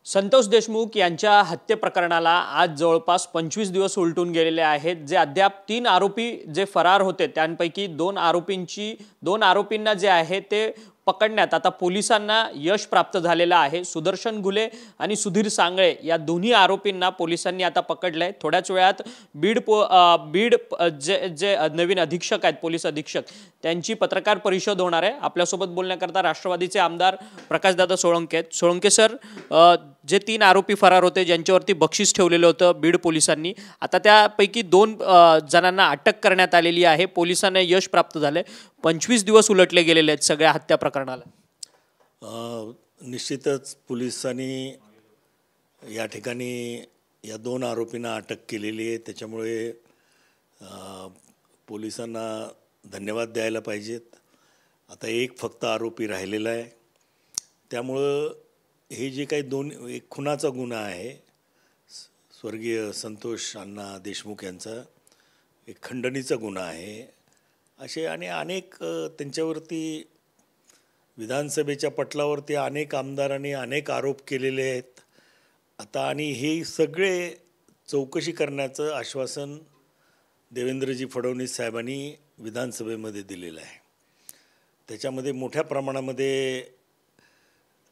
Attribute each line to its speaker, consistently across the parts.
Speaker 1: संतोष देशमुख यांच्या हत्ये प्रकरणाला आज जवळपास 25 दिवस उलटून गेलेले आहेत। जे अद्याप 3 आरोपी जे फरार होते त्यांपैकी 2 आरोपींना जे आहे ते पकडण्यात आता पोलिसांना यश प्राप्त झालेलं आहे। सुदर्शन घुले आणि सुधीर सांगळे या दोन्ही आरोपींना पोलिसांनी आता पकडले। थोड्याच वेळात बीड जे नवीन अधीक्षक आहेत, पोलीस अधीक्षक, त्यांची पत्रकार परिषद होणार आहे। आपल्यासोबत बोलण्याकरता राष्ट्रवादीचे आमदार प्रकाशदादा सोळंके आहेत। सोळंके सर, जे 3 आरोपी फरार होते ज्यांच्यावरती बक्षीस ठेवलेलं होतं बीड पोलिसांनी, आता त्यापैकी 2 जणांना अटक करण्यात आलेली आहे। पोलिसांना यश प्राप्त झाले। 25 दिवस उलटले गेलेले आहेत सगळ्या हत्या प्रकरणाला।
Speaker 2: निश्चितच पोलिसांनी या ठिकाणी या 2 आरोपींना अटक केलेली आहे। त्याच्यामुळे पोलिसांना धन्यवाद द्यायला पाहिजेत। आता एक फक्त आरोपी राहिलेला आहे। त्यामुळं हे जे काही एक खुनाचा गुन्हा आहे, स्वर्गीय संतोष अण्णा देशमुख यांचा एक खंडणीचा गुन्हा आहे, असे आणि अनेक त्यांच्यावरती विधानसभेच्या पटलावरती अनेक आमदारांनी अनेक आरोप केलेले आहेत। आता आणि हे सगळे चौकशी करण्याचं आश्वासन देवेंद्रजी फडणवीस साहेबांनी विधानसभेमध्ये दिलेलं आहे। त्याच्यामध्ये मोठ्या प्रमाणामध्ये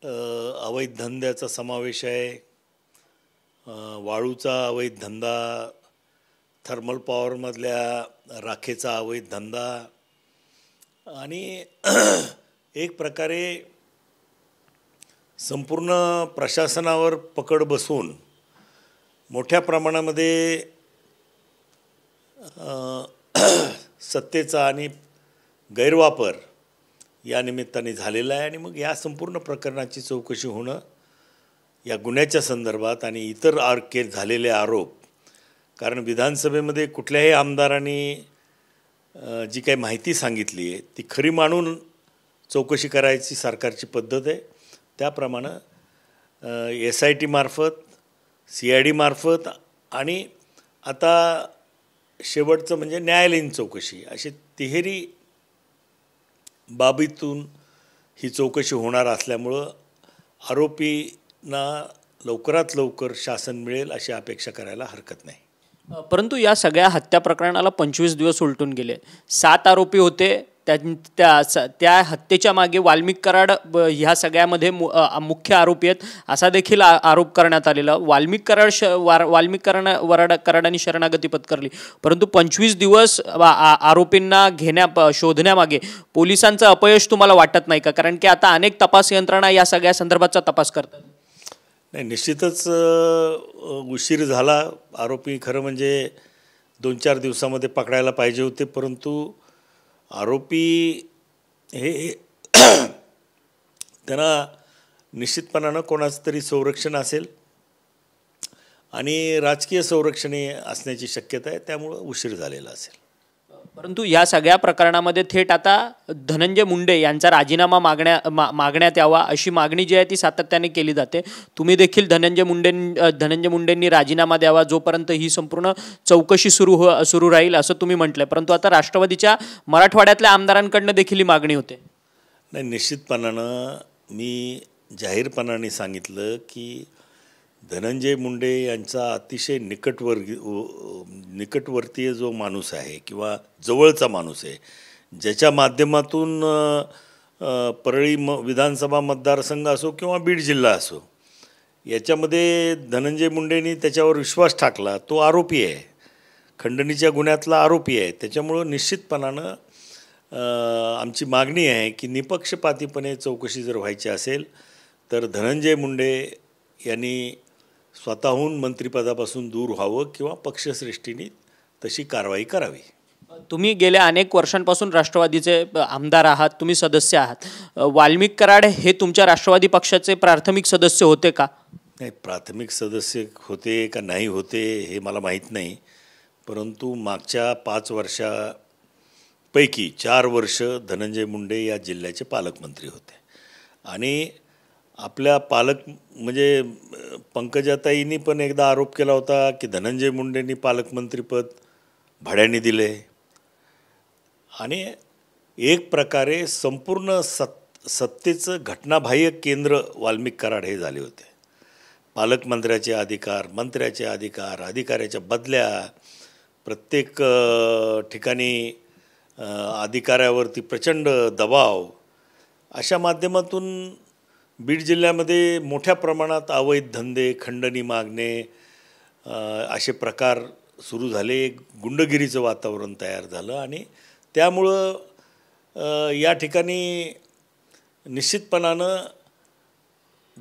Speaker 2: अवैध धंद्याचा समावेश आहे। वाळूचा अवैध धंदा, थर्मल पॉवरमधल्या राखेचा अवैध धंदा आणि एक प्रकारे संपूर्ण प्रशासनावर पकड बसून मोठ्या प्रमाणामध्ये सत्तेचा आणि गैरवापर या निमित्ताने झालेला आहे। आणि मग या संपूर्ण प्रकरणाची चौकशी होणं, या गुन्ह्याच्या संदर्भात आणि इतर झालेले आरोप, कारण विधानसभेमध्ये कुठल्याही आमदारांनी जी काही माहिती सांगितली आहे ती खरी मानून चौकशी करायची सरकारची पद्धत आहे। त्याप्रमाणे SIT मार्फत, CID मार्फत आणि आता शेवटचं म्हणजे न्यायालयीन चौकशी, अशी तिहेरी बाबीतून ही चौकशी होणार असल्यामुळं आरोपींना लवकरात लवकर शासन मिळेल अशी अपेक्षा करायला हरकत नाही।
Speaker 1: परंतु या सगळ्या हत्या प्रकरणाला 25 दिवस उलटून गेले। 7 आरोपी होते। त्या हत्येच्या मागे वाल्मिक कराड ह्या सगळ्यामध्ये मुख्य आरोपी आहेत असा देखील आरोप करण्यात आलेला। वाल्मिक कराडांनी शरणागती पत्करली, परंतु 25 दिवस आरोपींना शोधण्यामागे पोलिसांचं अपयश तुम्हाला वाटत नाही का? कारण की आता अनेक तपास यंत्रणा या सगळ्या संदर्भाचा तपास करतात।
Speaker 2: नाही, निश्चितच उशीर झाला। आरोपी खरं म्हणजे 2-4 दिवसामध्ये पकडायला पाहिजे होते, परंतु आरोपी हे त्यांना निश्चितपणानं कोणाचं तरी संरक्षण असेल आणि राजकीय संरक्षण असण्याची शक्यता आहे, त्यामुळं उशीर झालेला असेल।
Speaker 1: परंतु या सगळ्या प्रकरणामध्ये थेट आता धनंजय मुंडे यांचा राजीनामा मागण्यात यावा अशी मागणी जी आहे ती सातत्याने केली जाते। तुम्ही देखील धनंजय मुंडेंनी राजीनामा द्यावा जोपर्यंत ही संपूर्ण चौकशी सुरू राहील असं तुम्ही म्हटलंय, परंतु आता राष्ट्रवादीच्या मराठवाड्यातल्या आमदारांकडनं देखील ही मागणी होते।
Speaker 2: नाही, निश्चितपणानं मी जाहीरपणाने सांगितलं की धनंजय मुंडे यांचा अतिशय निकटवर्तीय जो माणूस आहे किंवा जवळचा माणूस आहे, ज्याच्या माध्यमातून परळी विधानसभा मतदारसंघ असो किंवा बीड जिल्हा असो, याच्यामध्ये धनंजय मुंडेंनी त्याच्यावर विश्वास टाकला, तो आरोपी आहे, खंडणीच्या गुन्ह्यातला आरोपी आहे। त्याच्यामुळं निश्चितपणानं आमची मागणी आहे की निपक्षपातीपणे चौकशी जर व्हायची असेल तर धनंजय मुंडे यांनी स्वतःहून मंत्रिपदापासून दूर व्हावं किंवा पक्षश्रेष्ठींनी तशी कारवाई करावी।
Speaker 1: तुम्ही गेल्या अनेक वर्षांपासून राष्ट्रवादीचे आमदार आहात, तुम्ही सदस्य आहात। वाल्मिक कराड हे तुमच्या राष्ट्रवादी पक्षाचे प्राथमिक सदस्य होते का?
Speaker 2: नाही, प्राथमिक सदस्य होते का नाही होते हे मला माहीत नाही, परंतु मागच्या 5 वर्षापैकी 4 वर्ष धनंजय मुंडे या जिल्ह्याचे पालकमंत्री होते आणि आपल्या म्हणजे पंकजाताईंनी पण एकदा आरोप केला होता की धनंजय मुंडेंनी पालकमंत्रीपद भाड्याने दिले आणि एक प्रकारे संपूर्ण सत्तेचं घटनाबाह्य केंद्र वाल्मिक कराड हे झाले होते। पालकमंत्र्याचे अधिकार, मंत्र्याचे अधिकार, अधिकाऱ्याच्या बदल्या, प्रत्येक ठिकाणी अधिकाऱ्यावरती प्रचंड दबाव, अशा माध्यमातून बीड जिल्ह्यामध्ये मोठ्या प्रमाणात अवैध धंदे, खंडणी मागणे असे प्रकार सुरू झाले. एक गुंडगिरीचं वातावरण तयार झालं आणि त्यामुळं या ठिकाणी निश्चितपणानं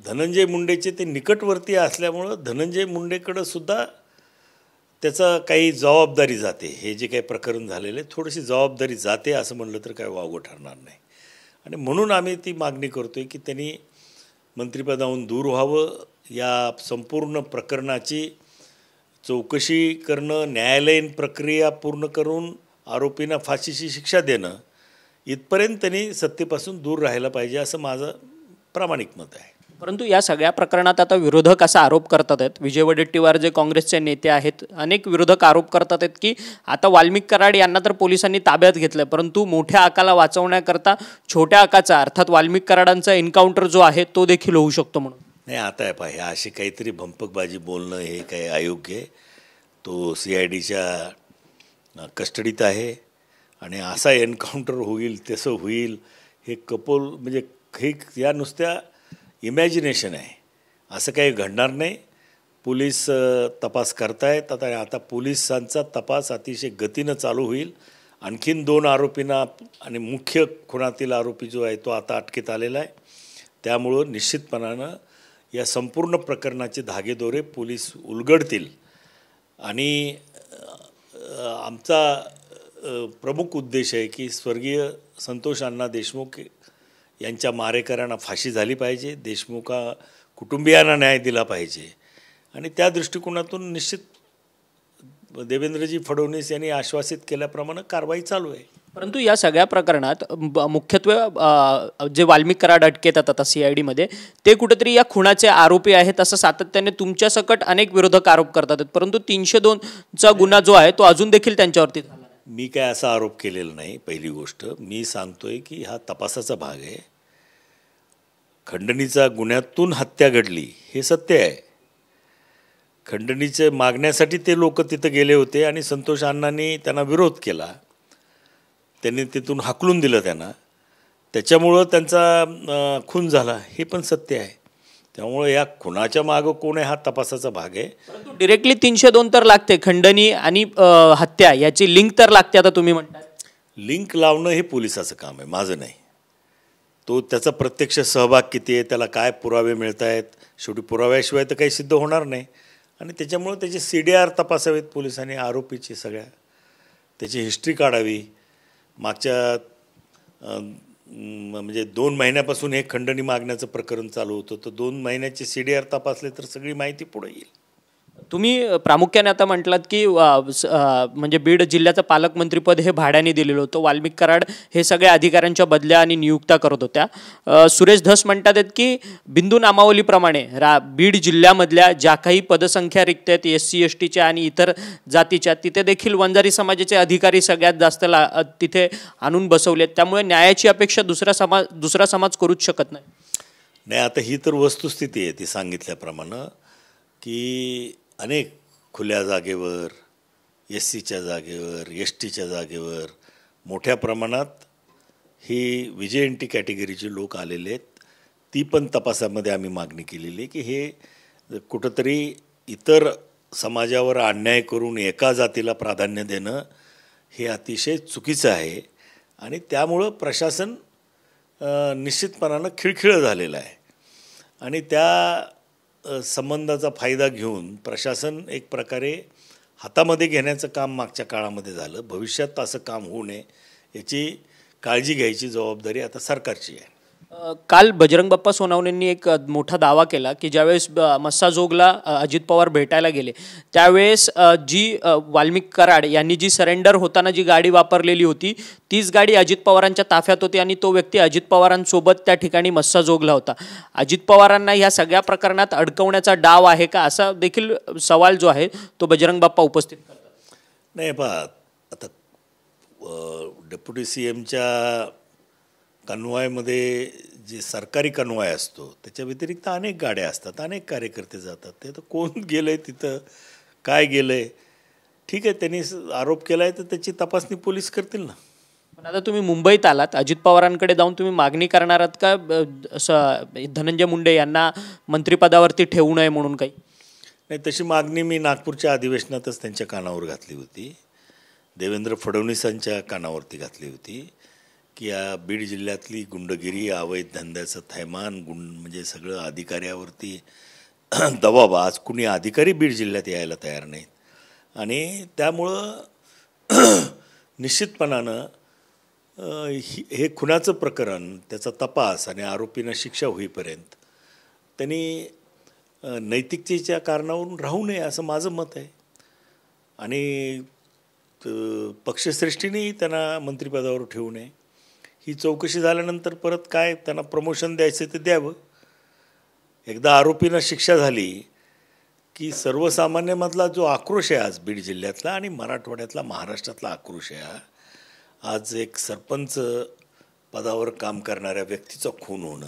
Speaker 2: धनंजय मुंडेचे ते निकटवर्ती असल्यामुळं धनंजय मुंडेकडं सुद्धा त्याचा काही जबाबदारी जाते. हे जे काही प्रकरण झालेले थोडीशी जबाबदारी जाते असं म्हणलं तर काय वावगं ठरणार नाही. आणि म्हणून आम्ही ती मागणी करतो आहे की त्यांनी मंत्रिपदावरून दूर व्हावं. या संपूर्ण प्रकरणाची चौकशी करणं, न्यायालयीन प्रक्रिया पूर्ण करून आरोपींना फाशीची शिक्षा देणं, इथपर्यंत त्यांनी सत्तेपासून दूर राहायला पाहिजे असं माझं प्रामाणिक मत आहे.
Speaker 1: परंतु या सगळ्या प्रकरणात आता विरोधक असा आरोप करतात आहेत, विजय वडेट्टीवार जे काँग्रेसचे नेते आहेत, अनेक विरोधक आरोप करतात आहेत की आता वाल्मिक कराड यांना तर पोलिसांनी ताब्यात घेतलं, परंतु मोठ्या आकाला वाचवण्याकरता छोट्या आकाचा अर्थात वाल्मिक कराडांचा एन्काउंटर जो आहे तो देखील होऊ शकतो म्हणून.
Speaker 2: नाही, आता आहे पाहिजे अशी काहीतरी भंपकबाजी बोलणं हे काही अयोग्य आहे. तो CIDच्या कस्टडीत आहे आणि असा एन्काउंटर होईल तसं होईल हे म्हणजे हे या नुसत्या इमॅजिनेशन आहे. असं काही घडणार नाही. पोलीस तपास करतायत. आता पोलिसांचा तपास अतिशय गतीनं चालू होईल. आणखीन 2 आरोपींना आणि मुख्य खुनातील आरोपी जो आहे तो आता अटकेत आलेला आहे. त्यामुळं निश्चितपणानं या संपूर्ण प्रकरणाचे धागेदोरे पोलीस उलगडतील आणि आमचा प्रमुख उद्देश आहे की स्वर्गीय संतोष अण्णा देशमुख यांच्या मारेकऱ्यांना फाशी झाली पाहिजे, देशमुख कुटुंबियांना न्याय दिला पाहिजे आणि त्या दृष्टिकोनातून निश्चित देवेंद्रजी फडणवीस यांनी आश्वासित केल्याप्रमाणे कारवाई चालू आहे.
Speaker 1: परंतु या सगळ्या प्रकरणात मुख्यत्वे जे वाल्मिक कराड अटकेत आता CIDमध्ये ते कुठेतरी या खुनाचे आरोपी आहेत असं सातत्याने तुमच्या सकट अनेक विरोधक आरोप करतात, परंतु 302चा गुन्हा जो आहे तो अजून देखील त्यांच्यावरती झाला.
Speaker 2: मी काय असा आरोप केलेला नाही. पहिली गोष्ट मी सांगतोय की हा तपासाचा भाग आहे. खंडणीचा गुन्ह्यातून हत्या घडली हे सत्य आहे. खंडणीचे मागण्यासाठी ते लोक तिथं गेले होते आणि संतोष अण्णांनी त्यांना विरोध केला. त्यांनी तिथून हाकलून दिलं त्यांना, त्याच्यामुळं त्यांचा खून झाला हे पण सत्य आहे. त्यामुळे या खुनाच्या मागं कोण आहे हा तपासाचा भाग आहे.
Speaker 1: परंतु डिरेक्टली 302 तर लागते, खंडणी आणि हत्या याची लिंक तर लागते. आता तुम्ही म्हणता
Speaker 2: लिंक लावणं हे पोलिसाचं काम आहे, माझं नाही. तो त्याचा प्रत्यक्ष सहभाग किती आहे, त्याला काय पुरावे मिळत आहेत, शेवटी पुराव्याशिवाय तर काही सिद्ध होणार नाही. आणि त्याच्यामुळं त्याचे CDR तपासावेत पोलिसांनी, आरोपीची सगळ्या त्याची हिस्ट्री काढावी. मागच्या म्हणजे 2 महिन्यापासून हे खंडणी मागण्याचं प्रकरण चालू होतं, तर 2 महिन्याचे CDR तपासले तर सगळी माहिती पुढे येईल.
Speaker 1: तुम्ही प्रामुख्याने आता म्हटलात की म्हणजे बीड जिल्ह्याचं पालकमंत्रीपद हे भाड्याने दिलेलं होतं. वाल्मिक कराड हे सगळ्या अधिकाऱ्यांच्या बदल्या आणि नियुक्त्या करत होत्या. सुरेश धस म्हणतात की बिंदू नामावलीप्रमाणे बीड जिल्ह्यामधल्या ज्या काही पदसंख्या रिक्त आहेत SC STच्या आणि इतर जातीच्या, तिथे देखील वंजारी समाजाचे अधिकारी सगळ्यात जास्त तिथे आणून बसवलेत. त्यामुळे न्यायाची अपेक्षा दुसरा समाज करूच शकत नाही.
Speaker 2: नाही, आता ही तर वस्तुस्थिती आहे ती सांगितल्याप्रमाणे की अनेक खुल्या जागेवर, SCच्या जागेवर, STच्या जागेवर मोठ्या प्रमाणात ही VJNT कॅटेगरीचे लोक आलेले आहेत. ती पण तपासामध्ये आम्ही मागणी केलेली की हे कुठंतरी इतर समाजावर अन्याय करून एका जातीला प्राधान्य देणं हे अतिशय चुकीचं आहे. आणि त्यामुळं प्रशासन निश्चितपणानं खिळखिळं झालेलं आहे आणि त्या संबंधाचा फायदा घेऊन प्रशासन एक प्रकारे हातामध्ये घेण्याचं काम मागच्या काळामध्ये झालं. भविष्यात असं काम होऊ नये याची काळजी घ्यायची जबाबदारी आता सरकारची आहे.
Speaker 1: काल बजरंग बाप्पा सोनवणेंनी एक मोठा दावा केला की ज्यावेळेस मस्साजोगला अजित पवार भेटायला गेले त्यावेळेस जी वाल्मिक कराड यांनी जी सरेंडर होताना जी गाडी वापरलेली होती तीच गाडी अजित पवारांच्या ताफ्यात होती आणि तो व्यक्ती अजित पवारांसोबत त्या ठिकाणी मस्साजोगला होता. अजित पवारांना ह्या सगळ्या प्रकरणात अडकवण्याचा डाव आहे का असा देखील सवाल जो आहे तो बजरंग बाप्पा उपस्थित करतात.
Speaker 2: नाही आता डेप्युटी CMच्या कन्वॉयमध्ये जे सरकारी कन्वॉय असतो त्याच्या व्यतिरिक्त अनेक गाड्या असतात, अनेक कार्यकर्ते जातात. ते तर कोण गेलं आहे तिथं, काय गेलं आहे, ठीक आहे, त्यांनी आरोप केला आहे तर त्याची तपासणी पोलीस करतील ना.
Speaker 1: पण आता तुम्ही मुंबईत आलात, अजित पवारांकडे जाऊन तुम्ही मागणी करणार आहात का धनंजय मुंडे यांना मंत्रिपदावरती ठेवू नये म्हणून काही?
Speaker 2: नाही, तशी मागणी मी नागपूरच्या अधिवेशनातच त्यांच्या कानावर घातली होती, देवेंद्र फडणवीसांच्या कानावरती घातली होती की या बीड जिल्ह्यातली गुंडगिरी, अवैध धंद्याचं थैमान, म्हणजे सगळं अधिकाऱ्यावरती दबाव. आज कुणी अधिकारी बीड जिल्ह्यात यायला तयार नाहीत आणि त्यामुळं निश्चितपणानं हे खुनाचं प्रकरण, त्याचा तपास आणि आरोपींना शिक्षा होईपर्यंत त्यांनी नैतिकतेच्या कारणावरून राहू नये असं माझं मत आहे. आणि पक्षश्रेष्ठीनेही त्यांना मंत्रिपदावर ठेवू नये. ही चौकशी झाल्यानंतर परत काय त्यांना प्रमोशन द्यायचं ते द्यावं. एकदा आरोपींना शिक्षा झाली की सर्वसामान्यामधला जो आक्रोश आहे आज बीड जिल्ह्यातला आणि मराठवाड्यातला, महाराष्ट्रातला आक्रोश आहे, आज एक सरपंच पदावर काम करणाऱ्या व्यक्तीचा खून होणं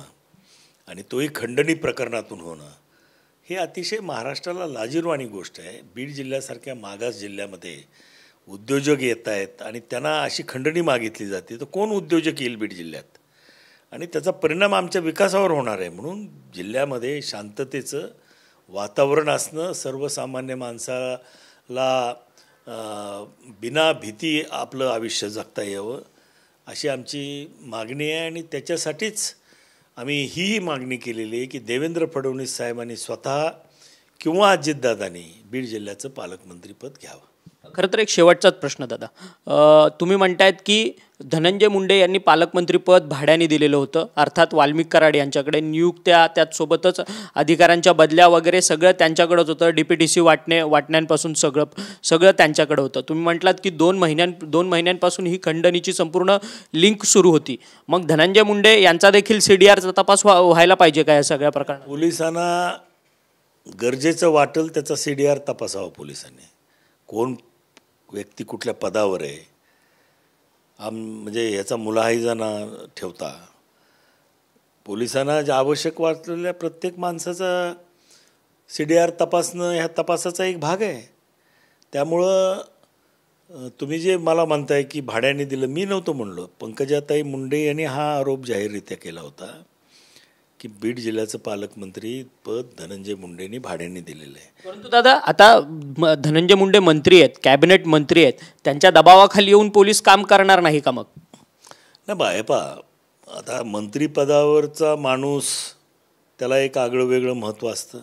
Speaker 2: आणि तोही खंडणी प्रकरणातून होणं, हे अतिशय महाराष्ट्राला लाजिरवाणी गोष्ट आहे. बीड जिल्ह्यासारख्या मागास जिल्ह्यामध्ये उद्योजक येत आहेत आणि त्यांना अशी खंडणी मागितली जाते, तर कोण उद्योजक येईल बीड जिल्ह्यात? आणि त्याचा परिणाम आमच्या विकासावर होणार आहे. म्हणून जिल्ह्यामध्ये शांततेचं वातावरण असणं, सर्वसामान्य माणसाला बिना भीती आपलं आयुष्य जगता यावं अशी आमची मागणी आहे. आणि त्याच्यासाठीच आम्ही ही मागणी केलेली आहे की देवेंद्र फडणवीस साहेबांनी स्वतः किंवा अजितदादांनी बीड जिल्ह्याचं पालकमंत्रीपद घ्यावं.
Speaker 1: खरं तर एक शेवटचाच प्रश्न दादा, तुम्ही म्हणतायत की धनंजय मुंडे यांनी पालकमंत्रीपद भाड्याने दिलेलं होतं, अर्थात वाल्मिक कराड यांच्याकडे नियुक्त्या, त्याचसोबतच अधिकाऱ्यांच्या बदल्या वगैरे सगळं त्यांच्याकडेच होतं, DPTC वाटण्यांपासून सगळं त्यांच्याकडे होतं. तुम्ही म्हटलात की 2 महिन्यांपासून ही खंडणीची संपूर्ण लिंक सुरू होती. मग धनंजय मुंडे यांचा देखील CDRचा तपास व्हायला पाहिजे का या सगळ्या प्रकरणात?
Speaker 2: पोलिसांना गरजेचं वाटेल त्याचा CDR तपासावा पोलिसांनी. कोण व्यक्ती कुठल्या पदावर आहे, म्हणजे याचा मुलाहिजा न ठेवता पोलिसांना जे आवश्यक वाटलेल्या प्रत्येक माणसाचा CDR तपासणं ह्या तपासाचा एक भाग आहे. त्यामुळं तुम्ही जे मला म्हणताय की भाड्याने दिलं, मी नव्हतं म्हणलो. पंकजाताई मुंडे यांनी हा आरोप जाहीररित्या केला होता की बीड जिल्ह्याचं पालकमंत्री पद धनंजय मुंडेंनी भाड्याने दिलेलं आहे.
Speaker 1: परंतु दादा, आता धनंजय मुंडे मंत्री आहेत, कॅबिनेट मंत्री आहेत, त्यांच्या दबावाखाली येऊन पोलीस काम करणार नाही का मग?
Speaker 2: नाही बा, आता मंत्रिपदावरचा माणूस त्याला एक आगळं वेगळं महत्त्व असतं.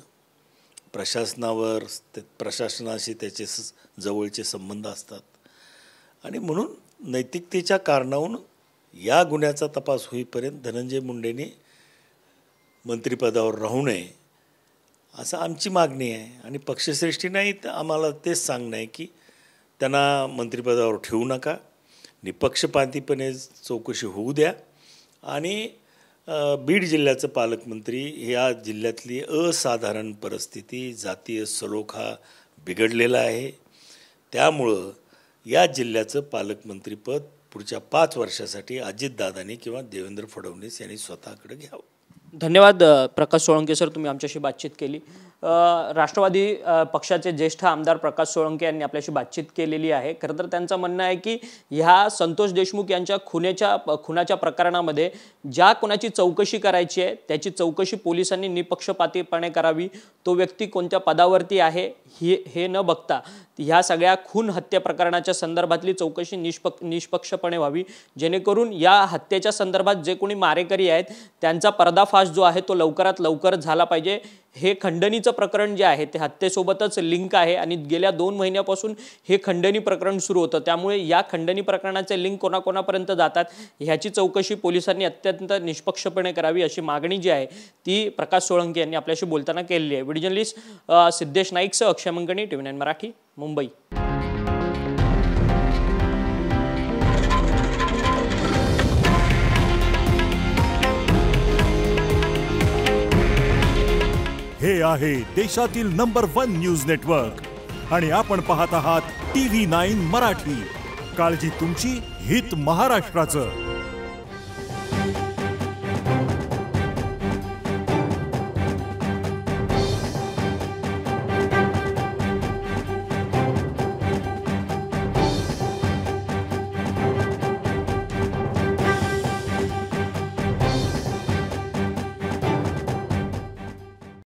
Speaker 2: प्रशासनावर, प्रशासनाशी त्याचे जवळचे संबंध असतात आणि म्हणून नैतिकतेच्या कारणावरून या गुन्ह्याचा तपास होईपर्यंत धनंजय मुंडेंनी मंत्रिपदावर राहू नये असं आमची मागणी आहे. आणि पक्षश्रेष्ठींनाही आम्हाला तेच सांगणं आहे की त्यांना मंत्रिपदावर ठेवू नका, निपक्षपातीपणे चौकशी होऊ द्या आणि बीड जिल्ह्याचं पालकमंत्री, या जिल्ह्यातली असाधारण परिस्थिती, जातीय सलोखा बिघडलेला आहे, त्यामुळं या जिल्ह्याचं पालकमंत्रीपद पुढच्या 5 वर्षासाठी अजितदादांनी किंवा देवेंद्र फडणवीस यांनी स्वतःकडे घ्यावं.
Speaker 1: धन्यवाद प्रकाश सोळंके सर, तुम्ही आमच्याशी बातचीत केली. राष्ट्रवादी पक्षाचे ज्येष्ठ आमदार प्रकाश सोळंके यांनी आपल्याशी बातचीत केलेली आहे. खरं तर त्यांचं म्हणणं आहे की ह्या संतोष देशमुख यांच्या खुनाच्या प्रकरणामध्ये ज्या कोणाची चौकशी करायची आहे त्याची चौकशी पोलिसांनी निपक्षपातीपणे करावी. तो व्यक्ती कोणत्या पदावरती आहे हे न बघता ह्या सगळ्या खून हत्या प्रकरणाच्या संदर्भातली चौकशी निष्पक्षपणे व्हावी, जेणेकरून या हत्येच्या संदर्भात जे कोणी मारेकरी आहेत त्यांचा पर्दाफाश जो आहे तो लवकरात लवकर झाला पाहिजे. हे खंडणीचं प्रकरण जे आहे ते हत्येसोबतच लिंक आहे आणि गेल्या 2 महिन्यापासून हे खंडणी प्रकरण सुरू होतं. त्यामुळे या खंडणी प्रकरणाचे लिंक कोणाकोणापर्यंत जातात ह्याची चौकशी पोलिसांनी अत्यंत निष्पक्षपणे करावी अशी मागणी जी आहे ती प्रकाश सोळंके यांनी आपल्याशी बोलताना केलेली आहे. व्हिडिओ जर्नलिस्ट सिद्धेश नाईकसह अक्षय मंगणी, TV9 मराठी, मुंबई.
Speaker 3: हे आहे देशातील नंबर 1 न्यूज नेटवर्क आणि आपण पाहत आहात TV9 मराठी. काळजी तुमची, हित महाराष्ट्राचं.